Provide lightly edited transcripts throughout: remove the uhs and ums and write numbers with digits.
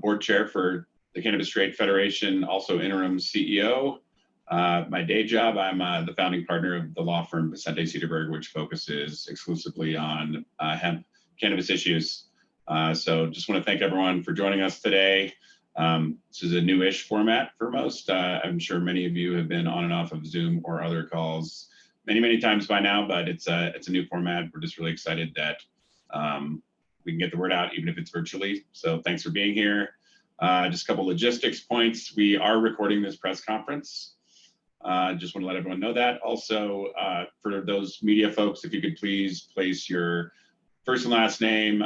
board chair for the Cannabis Trade Federation, also interim CEO. My day job, I'm the founding partner of the law firm Vicente Cedarberg, which focuses exclusively on hemp cannabis issues. So just want to thank everyone for joining us today. This is a newish format for most. I'm sure many of you have been on and off of Zoom or other calls many times by now, but it's a new format. We're just really excited that we can get the word out, even if it's virtually. So thanks for being here. Just a couple logistics points. We are recording this press conference. Just want to let everyone know that. Also, for those media folks, if you could please place your first and last name,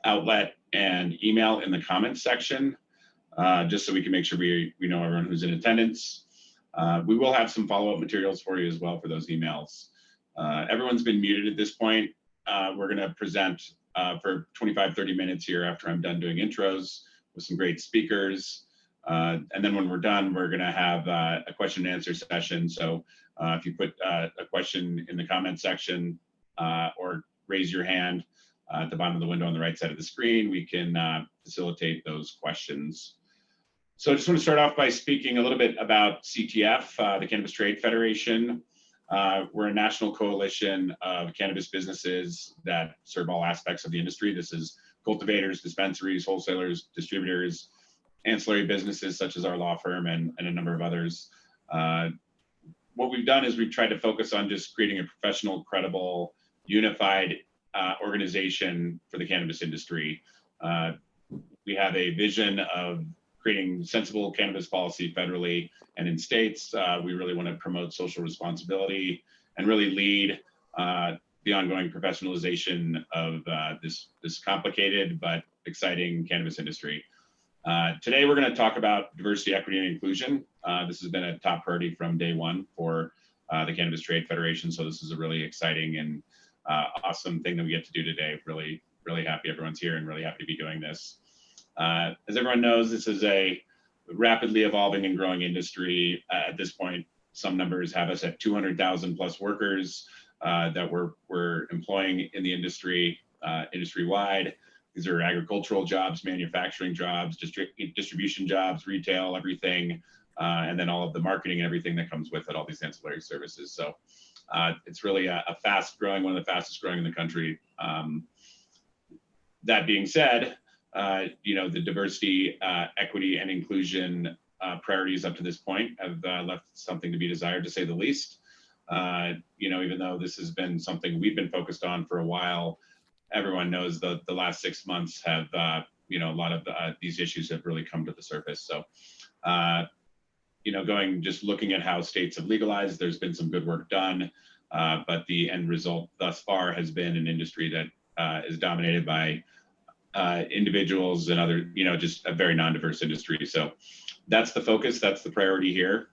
outlet, and email in the comments section, just so we can make sure we know everyone who's in attendance. We will have some follow-up materials for you as well for those emails. Everyone's been muted at this point. We're going to present for 25-30 minutes here after I'm done doing intros with some great speakers. And then when we're done, we're going to have a question and answer session. So if you put a question in the comment section or raise your hand at the bottom of the window on the right side of the screen, we can facilitate those questions. So I just want to start off by speaking a little bit about CTF, the Cannabis Trade Federation. We're a national coalition of cannabis businesses that serve all aspects of the industry. This is cultivators, dispensaries, wholesalers, distributors, ancillary businesses such as our law firm and a number of others. What we've done is we've tried to focus on just creating a professional, credible, unified organization for the cannabis industry. We have a vision of creating sensible cannabis policy federally and in states. We really want to promote social responsibility and really lead the ongoing professionalization of this complicated but exciting cannabis industry. Today, we're going to talk about diversity, equity, and inclusion. This has been a top priority from day one for the Cannabis Trade Federation. So this is a really exciting and awesome thing that we get to do today. Really happy everyone's here and really happy to be doing this. As everyone knows, this is a rapidly evolving and growing industry. At this point, some numbers have us at 200,000 plus workers that we're employing in the industry, industry-wide. These are agricultural jobs, manufacturing jobs, distribution jobs, retail, everything, and then all of the marketing and everything that comes with it, all these ancillary services. So it's really a fast-growing, one of the fastest growing in the country. That being said, the diversity, equity, and inclusion priorities up to this point have left something to be desired, to say the least. Even though this has been something we've been focused on for a while, everyone knows the last 6 months have, a lot of these issues have really come to the surface. So, just looking at how states have legalized, there's been some good work done, but the end result thus far has been an industry that is dominated by individuals and other, just a very non-diverse industry. So that's the focus, that's the priority here.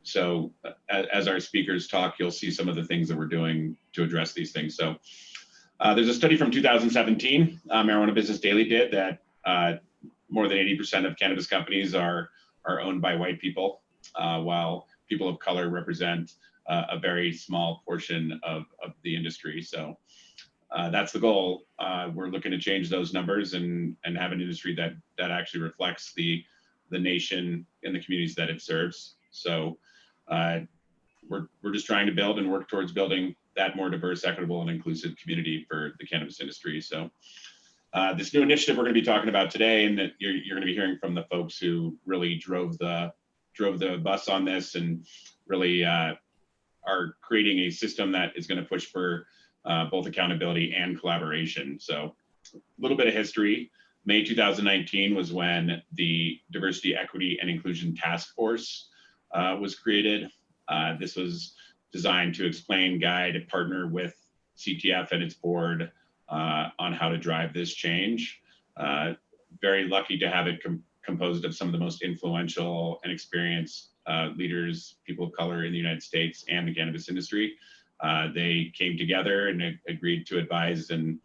So as our speakers talk, you'll see some of the things that we're doing to address these things. So there's a study from 2017, Marijuana Business Daily did, that more than 80% of cannabis companies are owned by white people, while people of color represent a very small portion of the industry. So that's the goal. We're looking to change those numbers and have an industry that actually reflects the nation and the communities that it serves. So we're just trying to build and work towards building that more diverse, equitable, and inclusive community for the cannabis industry. So this new initiative we're going to be talking about today, and that you're going to be hearing from the folks who really drove the bus on this and really are creating a system that is going to push for both accountability and collaboration. So a little bit of history. May 2019 was when the Diversity, Equity, and Inclusion Task Force was created. This was designed to explain, guide, and partner with CTF and its board on how to drive this change. Very lucky to have it composed of some of the most influential and experienced leaders, people of color in the United States and the cannabis industry. They came together and agreed to advise and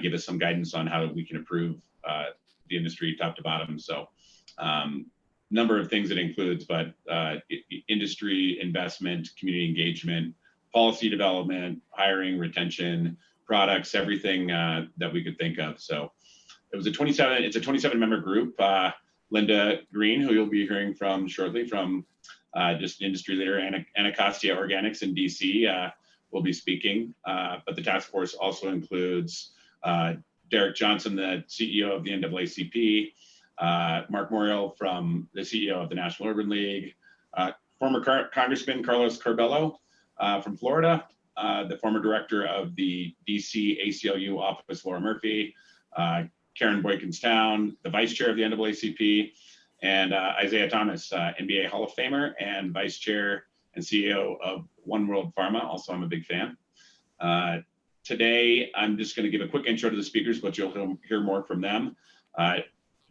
give us some guidance on how we can improve the industry top to bottom. So number of things it includes, but industry investment, community engagement, policy development, hiring, retention, products, everything that we could think of. So it's a 27 member group. Linda Green, who you'll be hearing from shortly, from just industry leader Anacostia Organics in DC, will be speaking. But the task force also includes Derek Johnson, the CEO of the NAACP, Mark Morial, from the CEO of the National Urban League, former Congressman Carlos Carbello from Florida, the former director of the DC ACLU office, Laura Murphy, Karen Boykins-Town, the vice chair of the NAACP, and Isaiah Thomas, NBA Hall of Famer and vice chair and CEO of One World Pharma. Also, I'm a big fan. Today, I'm just going to give a quick intro to the speakers, but you'll hear more from them.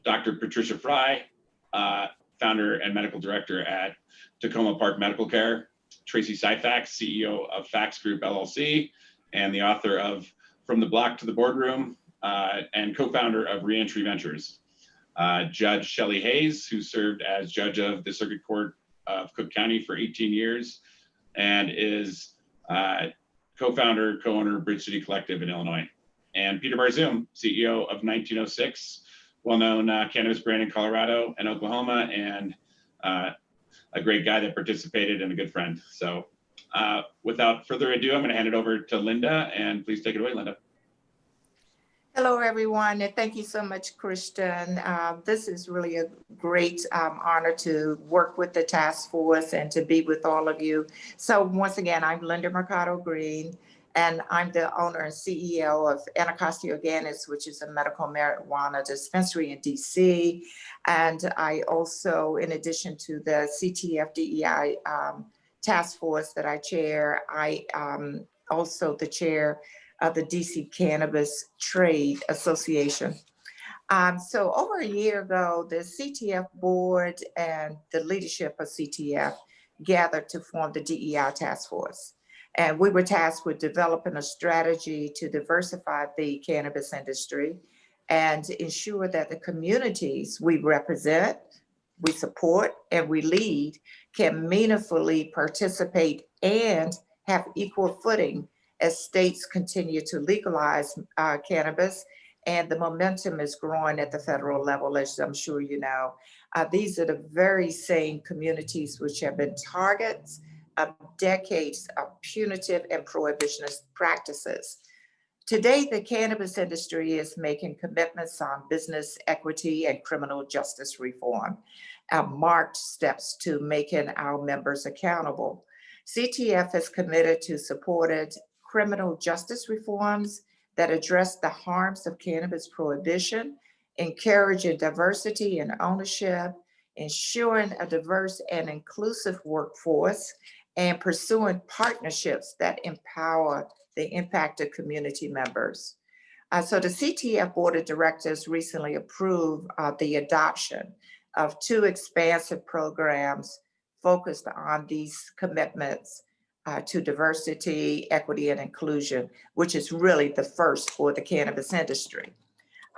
Dr. Patricia Fry, founder and medical director at Tacoma Park Medical Care. Tracy Syfax, CEO of Fax Group LLC, and the author of From the Block to the Boardroom, and co-founder of Reentry Ventures. Judge Shelley Hayes, who served as judge of the Circuit Court of Cook County for 18 years, and is co-founder, co-owner of Bridge City Collective in Illinois. And Peter Barzoum, CEO of 1906, well-known cannabis brand in Colorado and Oklahoma, and a great guy that participated and a good friend. So without further ado, I'm going to hand it over to Linda, and please take it away, Linda. Hello, everyone, and thank you so much, Christian. This is really a great honor to work with the task force and to be with all of you. So once again, I'm Linda Mercado Green, and I'm the owner and CEO of Anacostia Organics, which is a medical marijuana dispensary in DC. And I also, in addition to the CTF DEI task force that I chair, I also the chair of the DC Cannabis Trade Association. So over a year ago, the CTF board and the leadership of CTF gathered to form the DEI task force. And we were tasked with developing a strategy to diversify the cannabis industry and ensure that the communities we represent, we support, and we lead can meaningfully participate and have equal footing as states continue to legalize cannabis, and the momentum is growing at the federal level, as I'm sure you know. These are the very same communities which have been targets of decades of punitive and prohibitionist practices. Today, the cannabis industry is making commitments on business equity and criminal justice reform, marked steps to making our members accountable. CTF has committed to supporting criminal justice reforms that address the harms of cannabis prohibition, encouraging diversity and ownership, ensuring a diverse and inclusive workforce, and pursuing partnerships that empower the impacted community members. So the CTF Board of Directors recently approved the adoption of 2 expansive programs focused on these commitments to diversity, equity, and inclusion, which is really the first for the cannabis industry.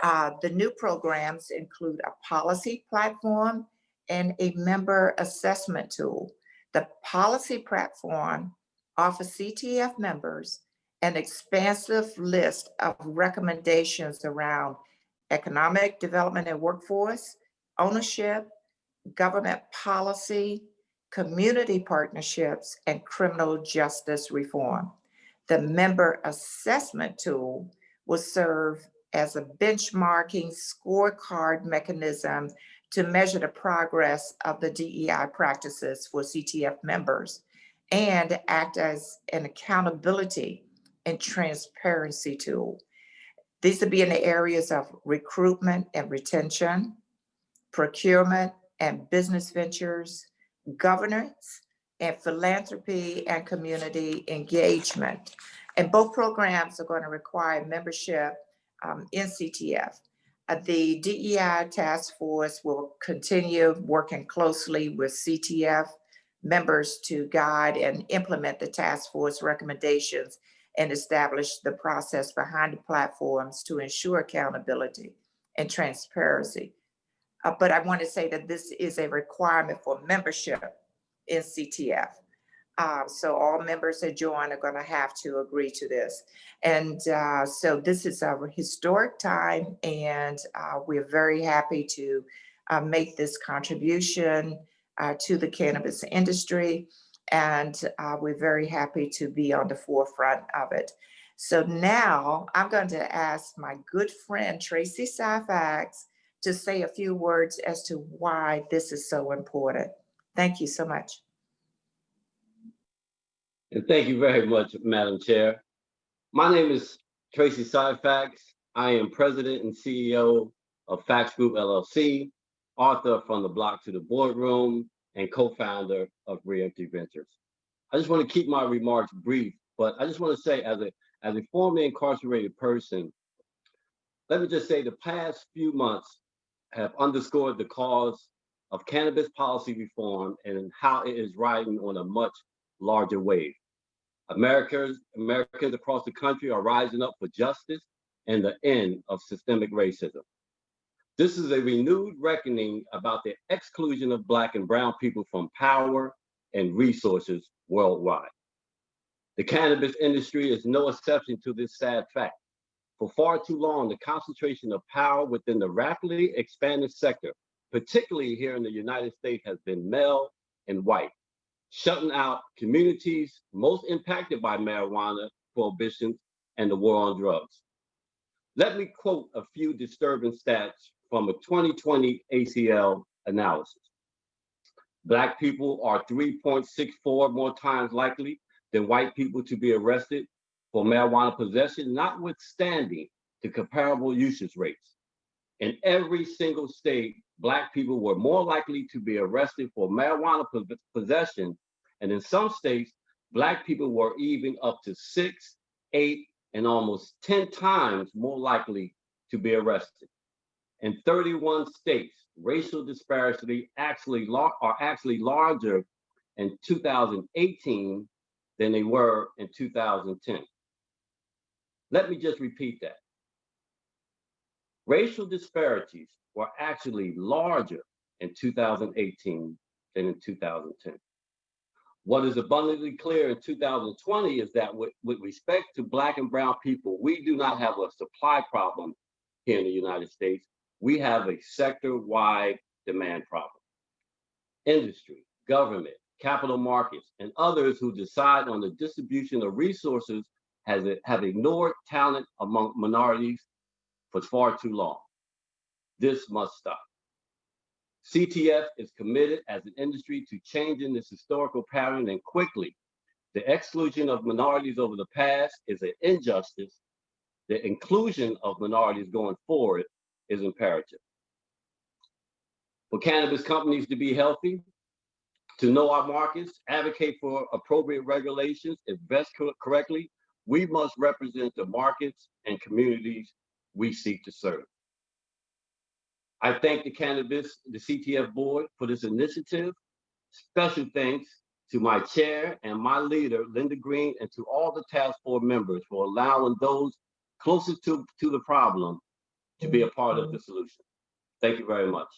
The new programs include a policy platform and a member assessment tool. The policy platform offers CTF members an expansive list of recommendations around economic development and workforce, ownership, government policy, community partnerships, and criminal justice reform. The member assessment tool will serve as a benchmarking scorecard mechanism to measure the progress of the DEI practices for CTF members and act as an accountability and transparency tool. These will be in the areas of recruitment and retention, procurement and business ventures, governance, and philanthropy and community engagement. And both programs are going to require membership in CTF. The DEI task force will continue working closely with CTF members to guide and implement the task force recommendations and establish the process behind the platforms to ensure accountability and transparency. But I want to say that this is a requirement for membership in CTF. So all members that join are going to have to agree to this. And so this is a historic time, and we're very happy to make this contribution to the cannabis industry. And we're very happy to be on the forefront of it. So now I'm going to ask my good friend, Tracy Syphax, to say a few words as to why this is so important. Thank you so much. And thank you very much, Madam Chair. My name is Tracy Syphax. I am President and CEO of Fax Group LLC, author From the Block to the Boardroom, and co-founder of Reentry Ventures. I just want to keep my remarks brief, but I just want to say, as a formerly incarcerated person, let me just say the past few months have underscored the cause of cannabis policy reform and how it is riding on a much larger wave. Americans across the country are rising up for justice and the end of systemic racism. This is a renewed reckoning about the exclusion of Black and brown people from power and resources worldwide. The cannabis industry is no exception to this sad fact. For far too long, the concentration of power within the rapidly expanding sector, particularly here in the United States, has been male and white, shutting out communities most impacted by marijuana prohibitions and the war on drugs. Let me quote a few disturbing stats from a 2020 ACL analysis. Black people are 3.64 more times likely than white people to be arrested for marijuana possession, notwithstanding the comparable usage rates. In every single state, Black people were more likely to be arrested for marijuana possession, and in some states, Black people were even up to 6, 8, and almost 10 times more likely to be arrested. In 31 states, racial disparity are actually larger in 2018 than they were in 2010. Let me just repeat that. Racial disparities were actually larger in 2018 than in 2010. What is abundantly clear in 2020 is that with respect to Black and brown people, we do not have a supply problem here in the United States. We have a sector-wide demand problem. Industry, government, capital markets, and others who decide on the distribution of resources have ignored talent among minorities for far too long. This must stop. CTF is committed as an industry to changing this historical pattern, and quickly. The exclusion of minorities over the past is an injustice. The inclusion of minorities going forward is imperative. For cannabis companies to be healthy, to know our markets, advocate for appropriate regulations, invest correctly, we must represent the markets and communities we seek to serve. I thank the CTF board for this initiative. Special thanks to my chair and my leader, Linda Green, and to all the task force members for allowing those closest to the problem to be a part of the solution. Thank you very much.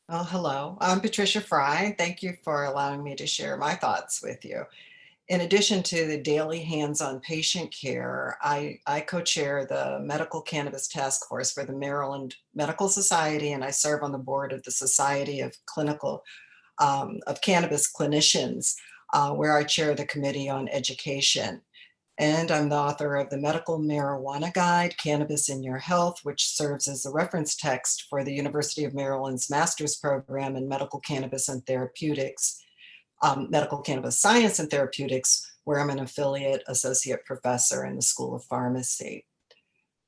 Well, hello, I'm Patricia Fry. Thank you for allowing me to share my thoughts with you. In addition to the daily hands-on patient care, I co-chair the Medical Cannabis Task Force for the Maryland Medical Society, and I serve on the board of the Society of Cannabis Clinicians, where I chair the Committee on Education. And I'm the author of the Medical Marijuana Guide, Cannabis in Your Health, which serves as a reference text for the University of Maryland's master's program in medical cannabis and therapeutics, medical cannabis science and therapeutics, where I'm an affiliate associate professor in the School of Pharmacy.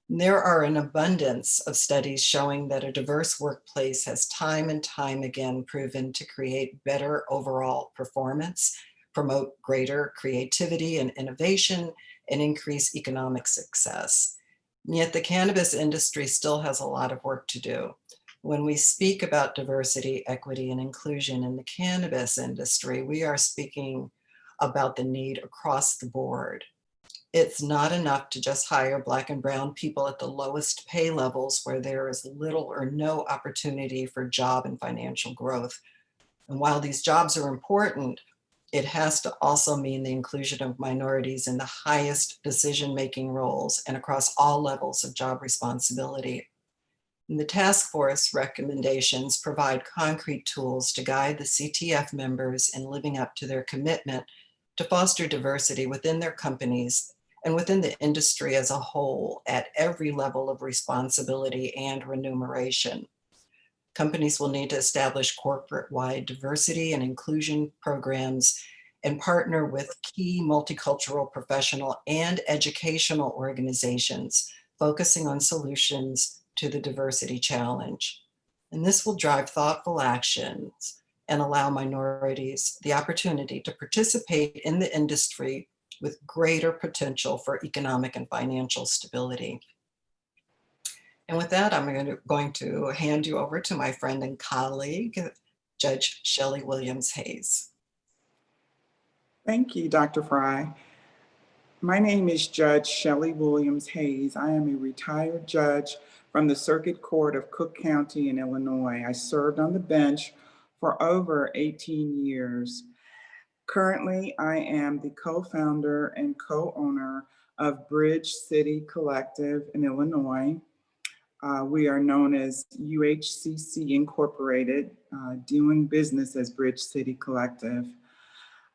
There are an abundance of studies showing that a diverse workplace has time and time again proven to create better overall performance, promote greater creativity and innovation, and increase economic success. Yet the cannabis industry still has a lot of work to do. When we speak about diversity, equity, and inclusion in the cannabis industry, we are speaking about the need across the board. It's not enough to just hire Black and brown people at the lowest pay levels where there is little or no opportunity for job and financial growth. And while these jobs are important, it has to also mean the inclusion of minorities in the highest decision-making roles and across all levels of job responsibility. And the task force recommendations provide concrete tools to guide the CTF members in living up to their commitment to foster diversity within their companies and within the industry as a whole at every level of responsibility and remuneration. Companies will need to establish corporate-wide diversity and inclusion programs and partner with key multicultural professional and educational organizations focusing on solutions to the diversity challenge. And this will drive thoughtful actions and allow minorities the opportunity to participate in the industry with greater potential for economic and financial stability. And with that, I'm going to hand you over to my friend and colleague, Judge Shelley Williams-Hayes. Thank you, Dr. Fry. My name is Judge Shelley Williams-Hayes. I am a retired judge from the Circuit Court of Cook County in Illinois. I served on the bench for over 18 years. Currently, I am the co-founder and co-owner of Bridge City Collective in Illinois. We are known as UHCC Incorporated, doing business as Bridge City Collective.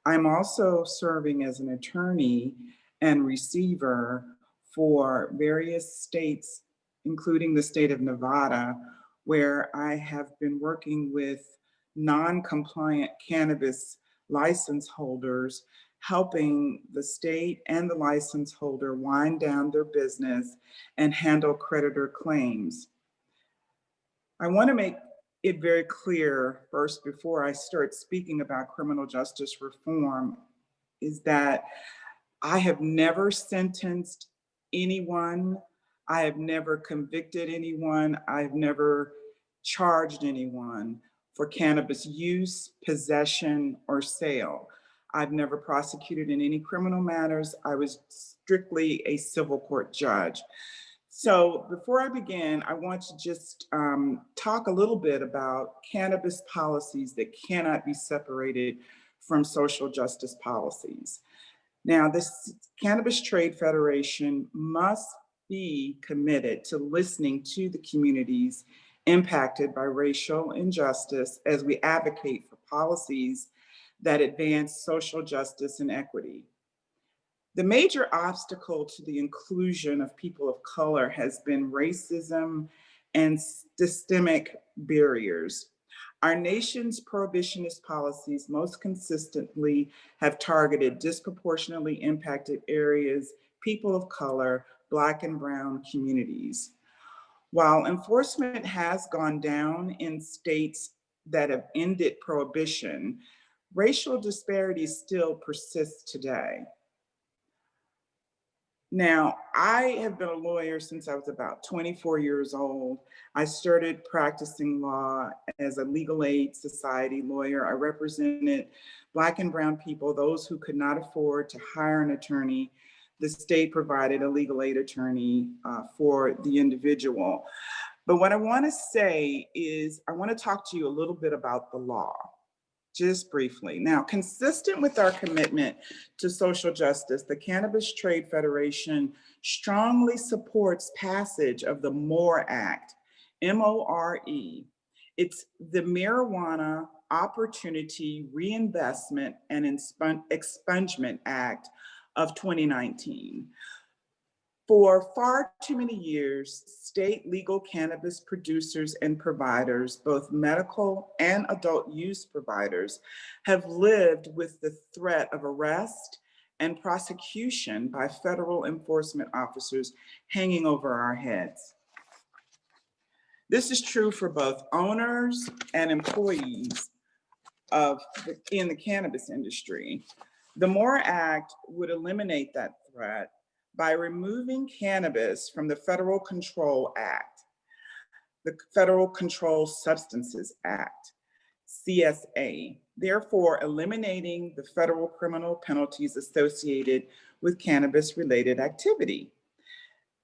I'm also serving as an attorney and receiver for various states, including the state of Nevada, where I have been working with non-compliant cannabis license holders, helping the state and the license holder wind down their business and handle creditor claims. I want to make it very clear first, before I start speaking about criminal justice reform, is that I have never sentenced anyone. I have never convicted anyone. I've never charged anyone for cannabis use, possession, or sale. I've never prosecuted in any criminal matters. I was strictly a civil court judge. So before I begin, I want to just talk a little bit about cannabis policies that cannot be separated from social justice policies. Now, this Cannabis Trade Federation must be committed to listening to the communities impacted by racial injustice as we advocate for policies that advance social justice and equity. The major obstacle to the inclusion of people of color has been racism and systemic barriers. Our nation's prohibitionist policies most consistently have targeted disproportionately impacted areas, people of color, Black and brown communities. While enforcement has gone down in states that have ended prohibition, racial disparities still persist today. Now, I have been a lawyer since I was about 24 years old. I started practicing law as a legal aid society lawyer. I represented Black and brown people, those who could not afford to hire an attorney. The state provided a legal aid attorney for the individual. But what I want to say is I want to talk to you a little bit about the law. Just briefly. Now, consistent with our commitment to social justice, the Cannabis Trade Federation strongly supports passage of the MORE Act, M-O-R-E. It's the Marijuana Opportunity Reinvestment and Expungement Act of 2019. For far too many years, state legal cannabis producers and providers, both medical and adult use providers, have lived with the threat of arrest and prosecution by federal enforcement officers hanging over our heads. This is true for both owners and employees in the cannabis industry. The MORE Act would eliminate that threat by removing cannabis from the Federal Control Act, the Federal Controlled Substances Act, CSA, therefore eliminating the federal criminal penalties associated with cannabis-related activity.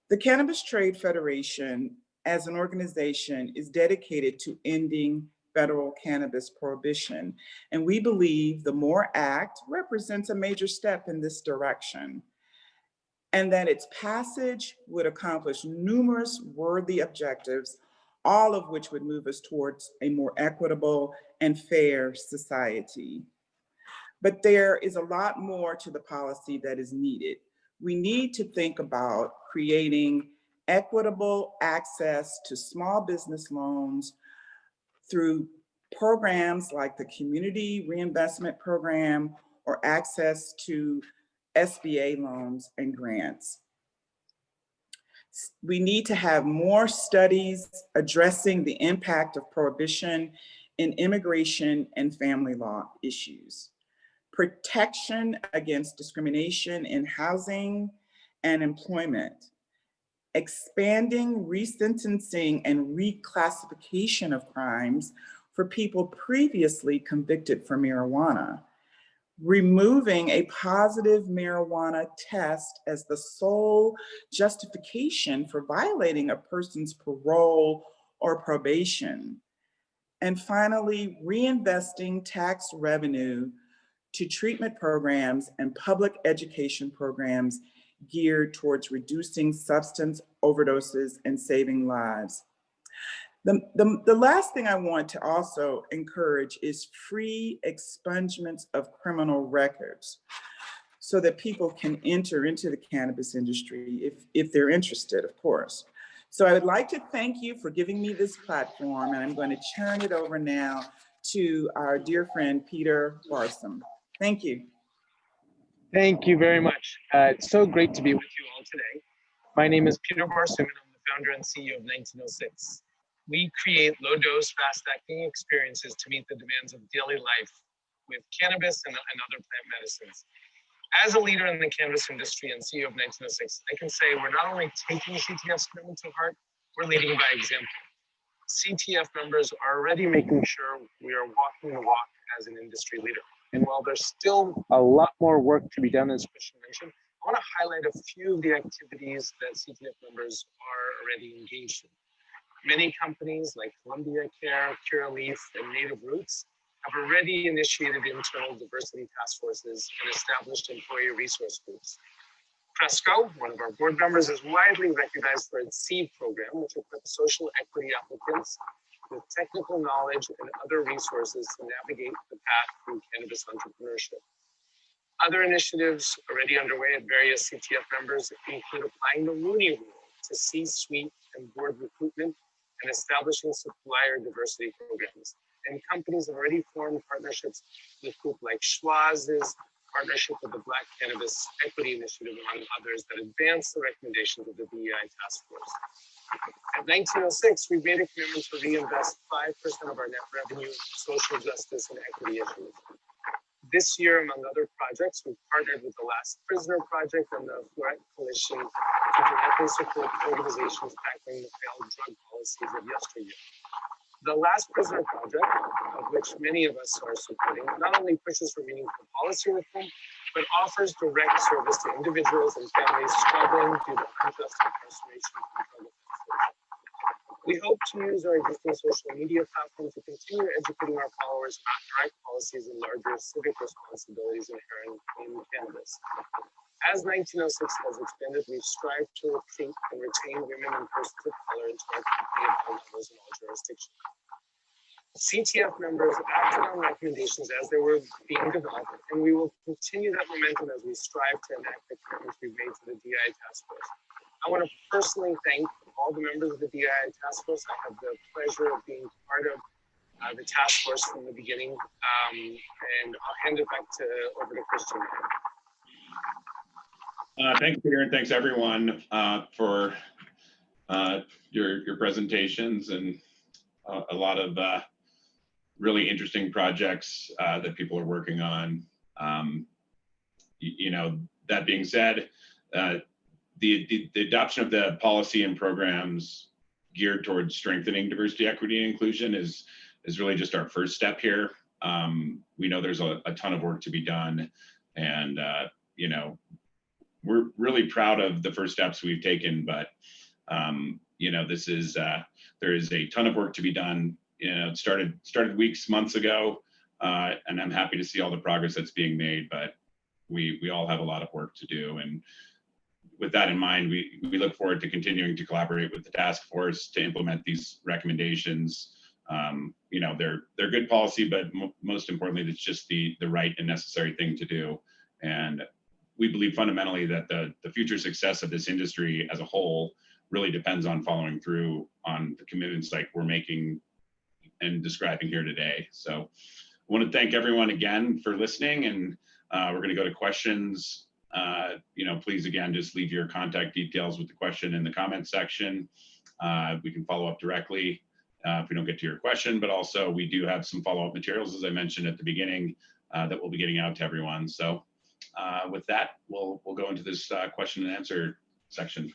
The Cannabis Trade Federation, as an organization, is dedicated to ending federal cannabis prohibition, and we believe the MORE Act represents a major step in this direction, and that its passage would accomplish numerous worthy objectives, all of which would move us towards a more equitable and fair society. But there is a lot more to the policy that is needed. We need to think about creating equitable access to small business loans through programs like the Community Reinvestment Program or access to SBA loans and grants. We need to have more studies addressing the impact of prohibition in immigration and family law issues. Protection against discrimination in housing and employment, expanding resentencing and reclassification of crimes for people previously convicted for marijuana, removing a positive marijuana test as the sole justification for violating a person's parole or probation, and finally, reinvesting tax revenue to treatment programs and public education programs geared towards reducing substance overdoses and saving lives. The last thing I want to also encourage is free expungements of criminal records so that people can enter into the cannabis industry if they're interested, of course. So I would like to thank you for giving me this platform, and I'm going to turn it over now to our dear friend, Peter Barsom. Thank you. Thank you very much. It's so great to be with you all today. My name is Peter Barsom, and I'm the founder and CEO of 1906. We create low-dose, fast-acting experiences to meet the demands of daily life with cannabis and other plant medicines. As a leader in the cannabis industry and CEO of 1906, I can say we're not only taking CTF's commitment to heart, we're leading by example. CTF members are already making sure we are walking the walk as an industry leader. And while there's still a lot more work to be done, as Christian mentioned, I want to highlight a few of the activities that CTF members are already engaged in. Many companies like Columbia Care, Curaleaf, and Native Roots have already initiated internal diversity task forces and established employee resource groups. Cresco, one of our board members, is widely recognized for its SEED program, which equips social equity applicants with technical knowledge and other resources to navigate the path through cannabis entrepreneurship. Other initiatives already underway at various CTF members include applying the Rooney Rule to C-suite and board recruitment and establishing supplier diversity programs. And companies have already formed partnerships with groups like Schwaz's partnership with the Black Cannabis Equity Initiative, among others, that advance the recommendations of the DEI task force. At 1906, we made a commitment to reinvest 5% of our net revenue in social justice and equity issues. This year, among other projects, we've partnered with the Last Prisoner Project and the Threat Coalition to directly support organizations tackling the failed drug policies of yesteryear. The Last Prisoner Project, of which many of us are supporting, not only pushes for meaningful policy reform, but offers direct service to individuals and families struggling due to unjust incarceration from drug offenses. We hope to use our existing social media platform to continue educating our followers about direct policies and larger civic responsibilities inherent in cannabis. As 1906 has expanded, we've strived to recruit and retain women and persons of color into our company at all levels in all jurisdictions. CTF members acted on recommendations as they were being developed, and we will continue that momentum as we strive to enact the commitments we've made to the DEI task force. I want to personally thank all the members of the DEI task force. I have the pleasure of being part of the task force from the beginning, and I'll hand it back over to Christian. Thanks, Peter, and thanks everyone for your presentations and a lot of really interesting projects that people are working on. That being said, the adoption of the policy and programs geared towards strengthening diversity, equity, and inclusion is really just our first step here. We know there's a ton of work to be done, and we're really proud of the first steps we've taken, but this is there is a ton of work to be done. It started weeks, months ago, and I'm happy to see all the progress that's being made, but we all have a lot of work to do. And with that in mind, we look forward to continuing to collaborate with the task force to implement these recommendations. They're good policy, but most importantly, it's just the right and necessary thing to do. And we believe fundamentally that the future success of this industry as a whole really depends on following through on the commitments like we're making and describing here today. So I want to thank everyone again for listening, and we're going to go to questions. Please, again, just leave your contact details with the question in the comment section. We can follow up directly if we don't get to your question, but also we do have some follow-up materials, as I mentioned at the beginning, that we'll be getting out to everyone. So with that, we'll go into this question and answer section.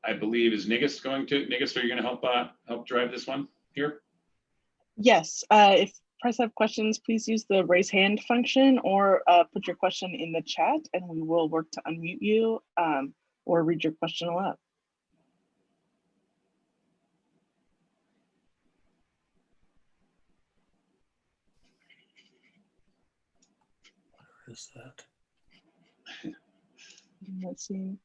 I believe, is Nigus are you going to help drive this one here? Yes, if press have questions, please use the raise hand function or put your question in the chat and we will work to unmute you or read your question aloud. Where is that? Let's see.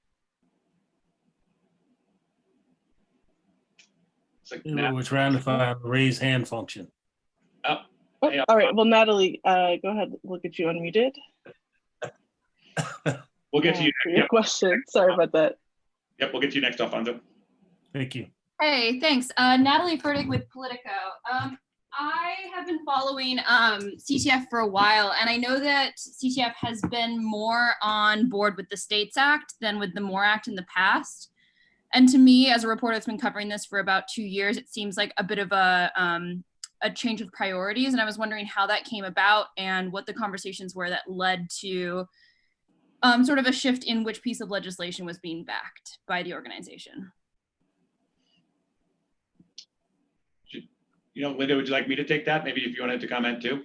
We're trying to find the raise hand function. Oh, all right. Well, Natalie, go ahead. We'll get you unmuted. We'll get to you. For your question. Sorry about that. Yep, we'll get to you next, Alfonso. Thank you. Hey, thanks. Natalie Fertig with Politico. I have been following CTF for a while, and I know that CTF has been more on board with the States Act than with the MORE Act in the past. And to me, as a reporter that's been covering this for about 2 years, it seems like a bit of a change of priorities. And I was wondering how that came about and what the conversations were that led to sort of a shift in which piece of legislation was being backed by the organization. Linda, would you like me to take that? Maybe if you wanted to comment too.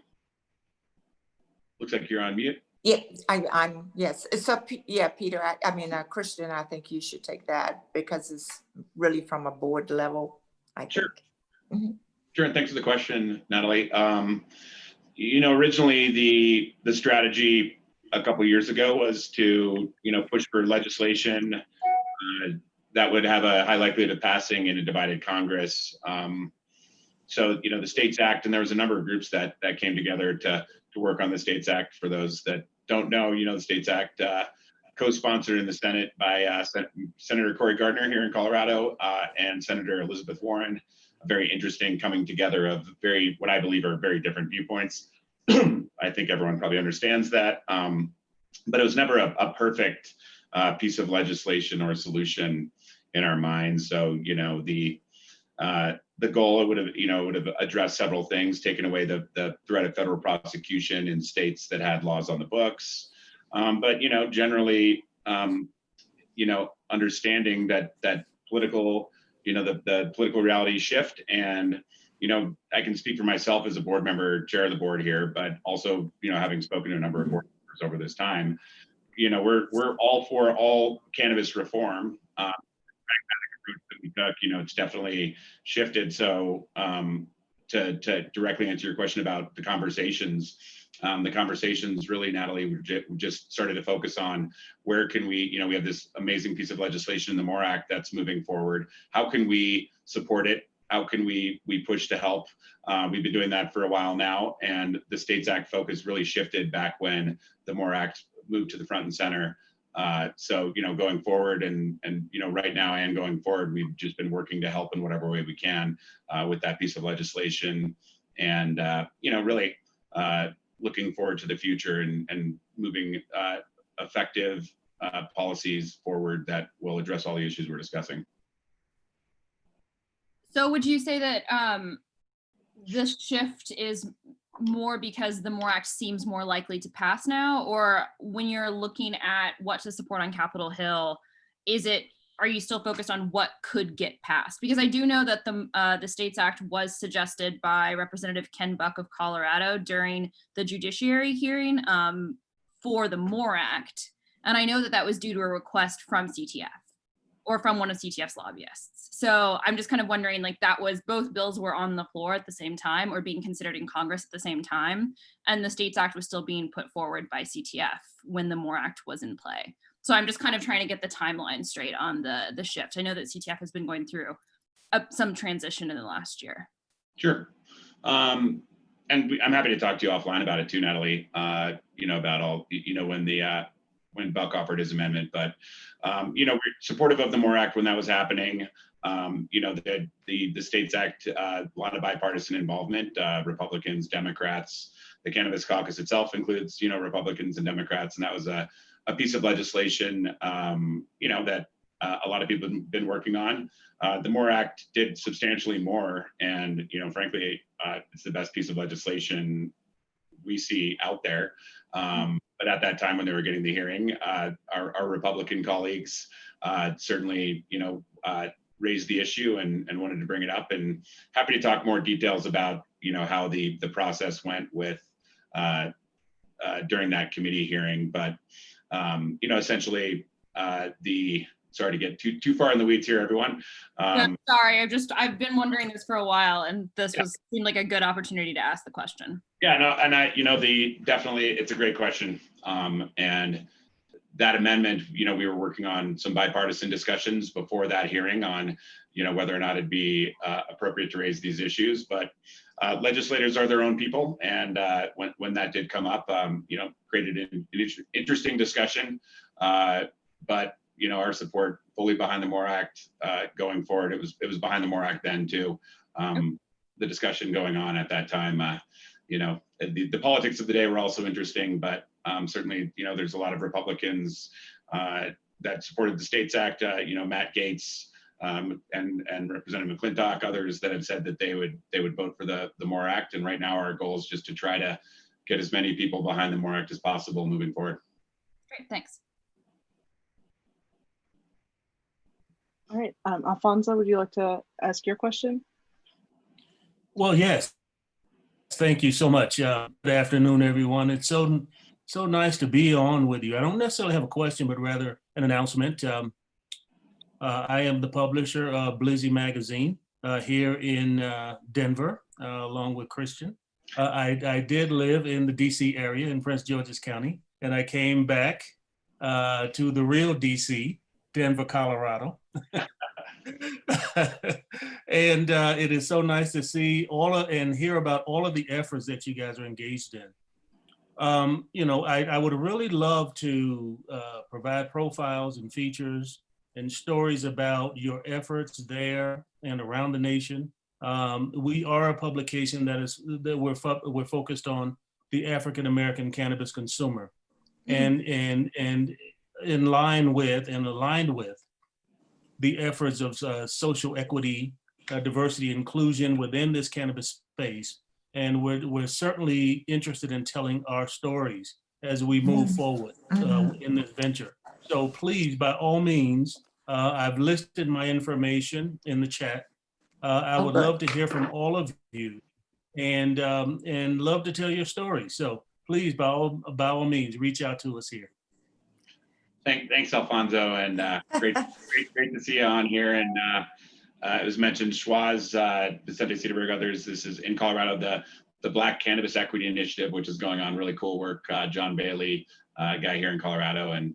Looks like you're on mute. Yeah, I'm yes. So yeah, Peter, I mean, Christian, I think you should take that because it's really from a board level, I think. Sure. Mm-hmm. Sure, and thanks for the question, Natalie. Originally the strategy a couple of years ago was to, push for legislation that would have a high likelihood of passing in a divided Congress. So, the States Act, and there was a number of groups that came together to work on the States Act. For those that don't know, the States Act co-sponsored in the Senate by Senator Cory Gardner here in Colorado and Senator Elizabeth Warren. A very interesting coming together of what I believe are very different viewpoints. I think everyone probably understands that, but it was never a perfect piece of legislation or a solution in our minds. So, the goal would have addressed several things, taken away the threat of federal prosecution in states that had laws on the books. But, generally, understanding that political, the political realities shift. And, I can speak for myself as a board member, chair of the board here, but also, having spoken to a number of board members over this time, we're all for all cannabis reform. That we took, it's definitely shifted. So to directly answer your question about the conversations really, Natalie, we just started to focus on where can we have this amazing piece of legislation in the MORE Act that's moving forward. How can we support it? How can we push to help? We've been doing that for a while now, and the States Act focus really shifted back when the MORE Act moved to the front and center. So, going forward and right now and going forward, we've just been working to help in whatever way we can with that piece of legislation and, really looking forward to the future and moving effective policies forward that will address all the issues we're discussing. So would you say that this shift is more because the MORE Act seems more likely to pass now, or when you're looking at what to support on Capitol Hill, is it are you still focused on what could get passed? Because I do know that the States Act was suggested by Representative Ken Buck of Colorado during the judiciary hearing for the MORE Act. And I know that that was due to a request from CTF or from one of CTF's lobbyists. So I'm just kind of wondering, like, that was both bills were on the floor at the same time or being considered in Congress at the same time. And the States Act was still being put forward by CTF when the MORE Act was in play. So I'm just kind of trying to get the timeline straight on the shift. I know that CTF has been going through some transition in the last year. Sure. I'm happy to talk to you offline about it too, Natalie, about all, when Buck offered his amendment, but, we're supportive of the MORE Act when that was happening. The States Act, a lot of bipartisan involvement, Republicans, Democrats, the Cannabis Caucus itself includes, Republicans and Democrats. And that was a piece of legislation, that a lot of people have been working on. The MORE Act did substantially more. And, frankly, it's the best piece of legislation we see out there. But at that time when they were getting the hearing, our Republican colleagues certainly, raised the issue and wanted to bring it up, and happy to talk more details about, how the process went with during that committee hearing. But, essentially sorry to get too far in the weeds here, everyone. Yeah, sorry, I've been wondering this for a while, and this seemed like a good opportunity to ask the question. Yeah, no, and definitely, it's a great question. And that amendment, we were working on some bipartisan discussions before that hearing on, whether or not it'd be appropriate to raise these issues. But legislators are their own people, and when that did come up, created an interesting discussion. But our support fully behind the MORE Act going forward. It was behind the MORE Act then too. The discussion going on at that time, the politics of the day were also interesting, but certainly, there's a lot of Republicans that supported the States Act, Matt Gaetz and Representative McClintock, others that have said that they would vote for the MORE Act. And right now our goal is just to try to get as many people behind the MORE Act as possible moving forward. Great, thanks. All right, Alfonso, would you like to ask your question? Well, yes. Thank you so much. Good afternoon, everyone. It's so nice to be on with you. I don't necessarily have a question, but rather an announcement. I am the publisher of Blizzy Magazine here in Denver, along with Christian. I did live in the DC area in Prince George's County, and I came back to the real DC, Denver, Colorado. And it is so nice to see and hear about all of the efforts that you guys are engaged in. I would really love to provide profiles and features and stories about your efforts there and around the nation. We are a publication that we're focused on the African American cannabis consumer, and in line with and aligned with the efforts of social equity, diversity, inclusion within this cannabis space. And we're certainly interested in telling our stories as we move forward in this venture. So please, by all means, I've listed my information in the chat. I would love to hear from all of you and love to tell your story. So please, by all means, reach out to us here. Thanks, Alfonso, and great to see you on here. And it was mentioned, Schwaz, Vicente Cedarburg, others. This is in Colorado, the Black Cannabis Equity Initiative, which is going on really cool work. John Bailey, guy here in Colorado, and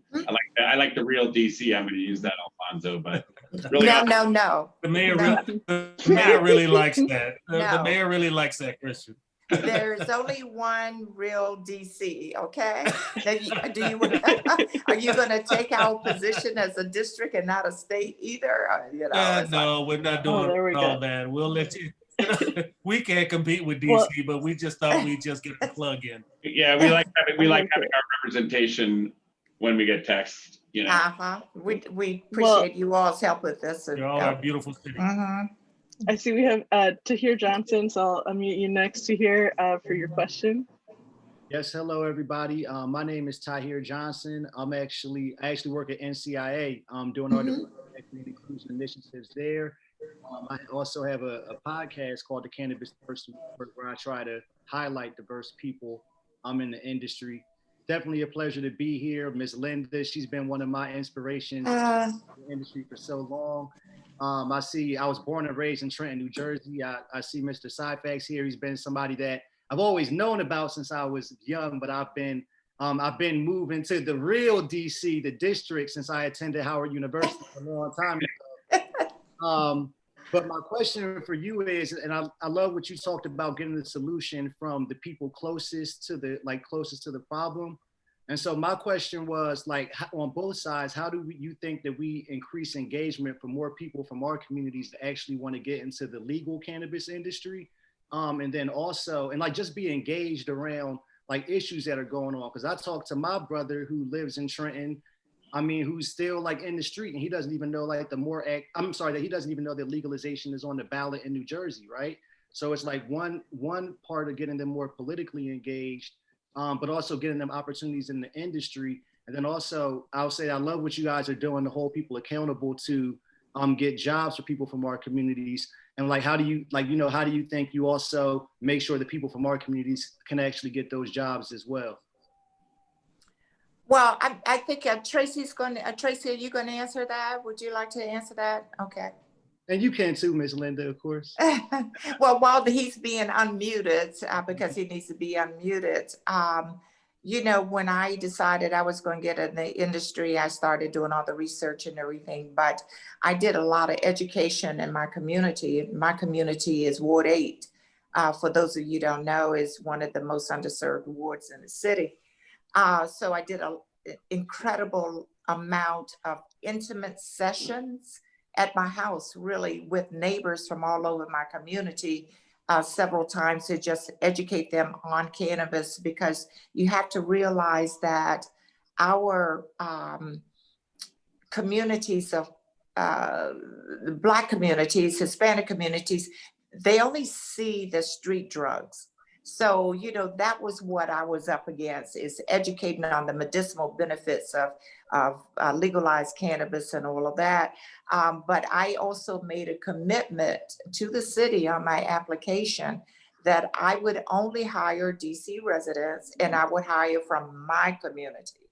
I like the real DC. I'm going to use that, Alfonso, but really no. The mayor really likes that. The mayor really likes that, Christian. There's only one real DC, okay? Are you going to take our position as a district and not a state either? No, we're not doing all that. We'll let you. We can't compete with DC, but we just thought we'd just get the plug in. Yeah, we like having our representation when we get text. We appreciate you all's help with this. You're all our beautiful city. I see we have Tahir Johnson, so I'll unmute you next, Tahir, for your question. Yes, hello everybody. My name is Tahir Johnson. I actually work at NCIA doing our equity and inclusion initiatives there. I also have a podcast called the Cannabis Diversity Report, where I try to highlight diverse people in the industry. Definitely a pleasure to be here. Miss Linda, she's been one of my inspirations in the industry for so long. I was born and raised in Trenton, New Jersey. I see Mr. Syfax here. He's been somebody that I've always known about since I was young, but I've been moving to the real DC, the district, since I attended Howard University a long time ago. But my question for you is, and I love what you talked about, getting the solution from the people closest to the problem. And so my question was, like, on both sides, how do you think that we increase engagement for more people from our communities to actually want to get into the legal cannabis industry? And then also, and like just be engaged around like issues that are going on. Because I talked to my brother who lives in Trenton, who's still like in the street, and he doesn't even know like that he doesn't even know that legalization is on the ballot in New Jersey, right? So it's like one part of getting them more politically engaged, but also getting them opportunities in the industry. And then also, I'll say I love what you guys are doing to hold people accountable to get jobs for people from our communities. And like, how do you think you also make sure that people from our communities can actually get those jobs as well? Well, I think Tracy, are you going to answer that? Would you like to answer that? Okay. And you can too, Ms. Linda, of course. Well, while he's being unmuted, because he needs to be unmuted, when I decided I was going to get in the industry, I started doing all the research and everything, but I did a lot of education in my community. My community is Ward 8. For those of you who don't know, is one of the most underserved wards in the city. So I did an incredible amount of intimate sessions at my house, really, with neighbors from all over my community, several times, to just educate them on cannabis, because you have to realize that our communities of Black communities, Hispanic communities, they only see the street drugs. So, that was what I was up against, is educating on the medicinal benefits of legalized cannabis and all of that. But I also made a commitment to the city on my application that I would only hire DC residents, and I would hire from my community,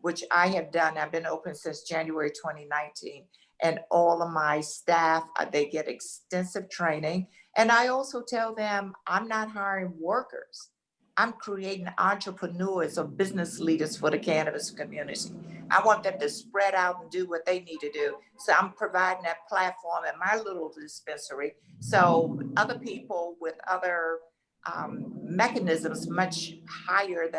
which I have done. I've been open since January 2019. And all of my staff, they get extensive training. And I also tell them, I'm not hiring workers. I'm creating entrepreneurs or business leaders for the cannabis community. I want them to spread out and do what they need to do. So I'm providing that platform at my little dispensary. So other people with other mechanisms much higher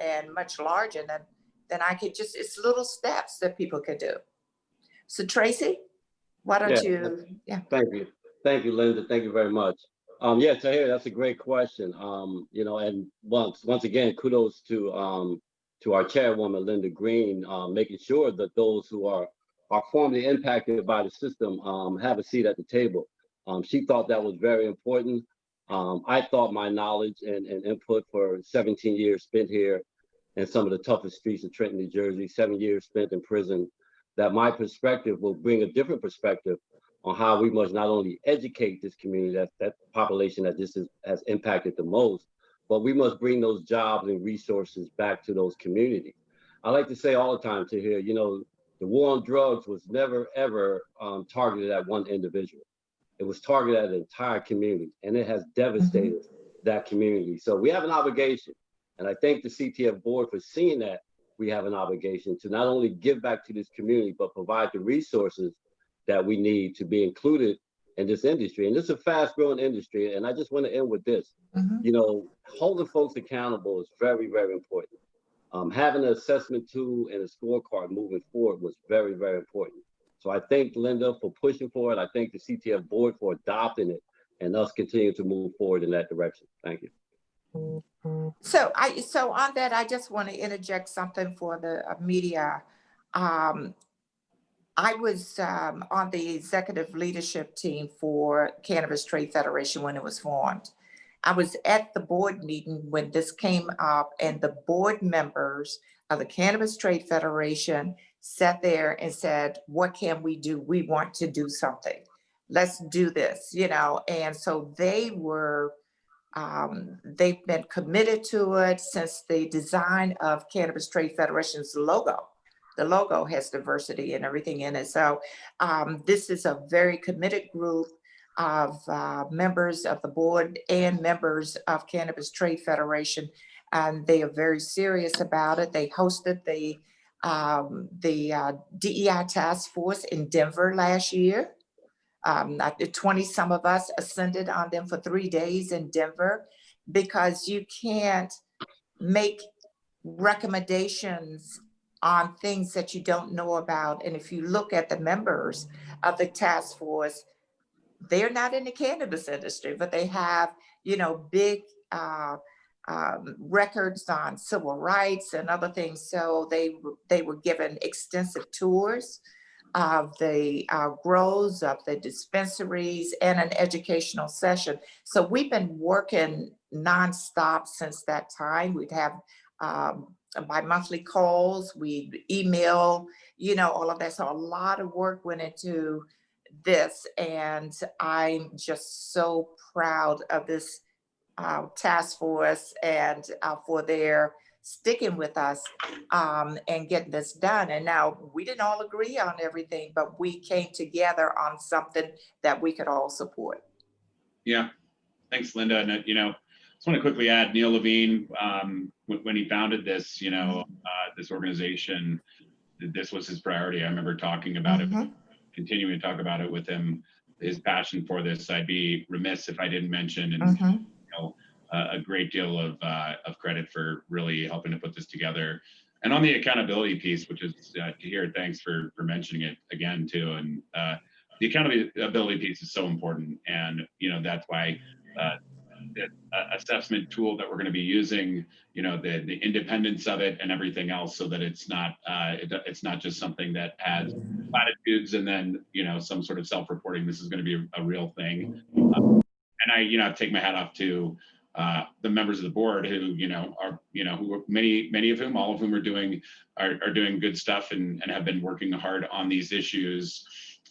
and much larger than I could it's little steps that people could do. So Tracy, why don't you? Yeah. Thank you, Linda. Thank you very much. Tahir, that's a great question. And once again, kudos to our chairwoman, Linda Green, making sure that those who are formally impacted by the system have a seat at the table. She thought that was very important. I thought my knowledge and input for 17 years spent here in some of the toughest streets of Trenton, New Jersey, 7 years spent in prison, that my perspective will bring a different perspective on how we must not only educate this community, that population that this has impacted the most, but we must bring those jobs and resources back to those communities. I like to say all the time to hear, the war on drugs was never, ever targeted at one individual. It was targeted at an entire community, and it has devastated that community. So we have an obligation, and I thank the CTF board for seeing that we have an obligation to not only give back to this community, but provide the resources that we need to be included in this industry. And this is a fast growing industry. And I just want to end with this, holding folks accountable is very, very important. Having an assessment tool and a scorecard moving forward was very, very important. So I thank Linda for pushing for it. I thank the CTF board for adopting it, and us continue to move forward in that direction. Thank you. So on that, I just want to interject something for the media. I was on the executive leadership team for Cannabis Trade Federation when it was formed. I was at the board meeting when this came up, and the board members of the Cannabis Trade Federation sat there and said, what can we do? We want to do something. Let's do this, you know? And so they've been committed to it since the design of Cannabis Trade Federation's logo. The logo has diversity and everything in it. So this is a very committed group of members of the board and members of Cannabis Trade Federation. And they are very serious about it. They hosted the DEI task force in Denver last year. 20 some of us ascended on them for 3 days in Denver, because you can't make recommendations on things that you don't know about. And if you look at the members of the task force, they're not in the cannabis industry, but they have, you know, big records on civil rights and other things. So they were given extensive tours of the grows, of the dispensaries, and an educational session. So we've been working nonstop since that time. We'd have bi-monthly calls, we'd email, you know, all of that. So a lot of work went into this, and I'm just so proud of this task force and for their sticking with us and getting this done. And now we didn't all agree on everything, but we came together on something that we could all support. Yeah, thanks, Linda. And you know, I just want to quickly add, Neil Levine, when he founded this, you know, this organization, this was his priority. I remember talking about it, continuing to talk about it with him, his passion for this. I'd be remiss if I didn't mention, and you know, a great deal of credit for really helping to put this together. And on the accountability piece, which is to hear, thanks for mentioning it again too. And the accountability piece is so important, and you know, that's why the assessment tool that we're going to be using, you know, the independence of it and everything else, so that it's not just something that has platitudes and then, you know, some sort of self-reporting. This is going to be a real thing. And I, you know, take my hat off to the members of the board who, you know, are, you know, who many of whom, all of whom are doing good stuff and have been working hard on these issues.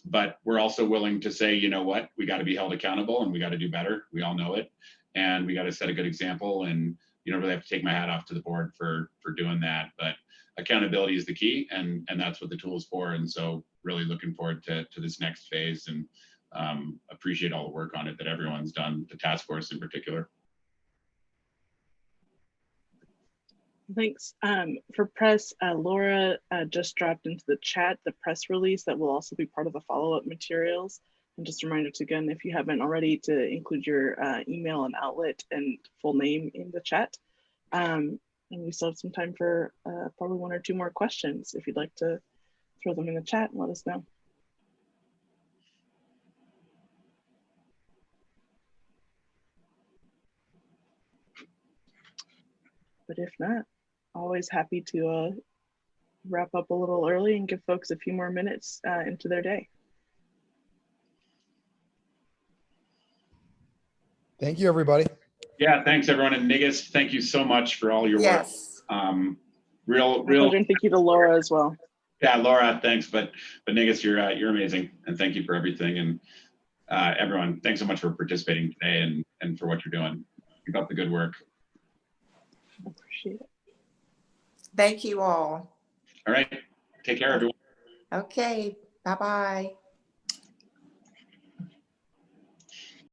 But we're also willing to say, you know what, we got to be held accountable and we got to do better. We all know it, and we got to set a good example. And you know, really have to take my hat off to the board for doing that. But accountability is the key, and that's what the tool is for. And so, really looking forward to this next phase, and appreciate all the work on it that everyone's done, the task force in particular. Thanks. For press, Laura just dropped into the chat the press release that will also be part of the follow-up materials. And just a reminder to, again, if you haven't already, to include your email and outlet and full name in the chat. And we still have some time for probably 1 or 2 more questions. If you'd like to throw them in the chat and let us know. But if not, always happy to wrap up a little early and give folks a few more minutes into their day. Thank you, everybody. Yeah, thanks everyone. And Nigas, thank you so much for all your work. Real pleasure, and thank you to Laura as well. Yeah, Laura, thanks. But Nigas, you're amazing, and thank you for everything. And everyone, thanks so much for participating today and for what you're doing. Keep up the good work. Appreciate it. Thank you all. All right, take care, everyone. Okay, bye-bye.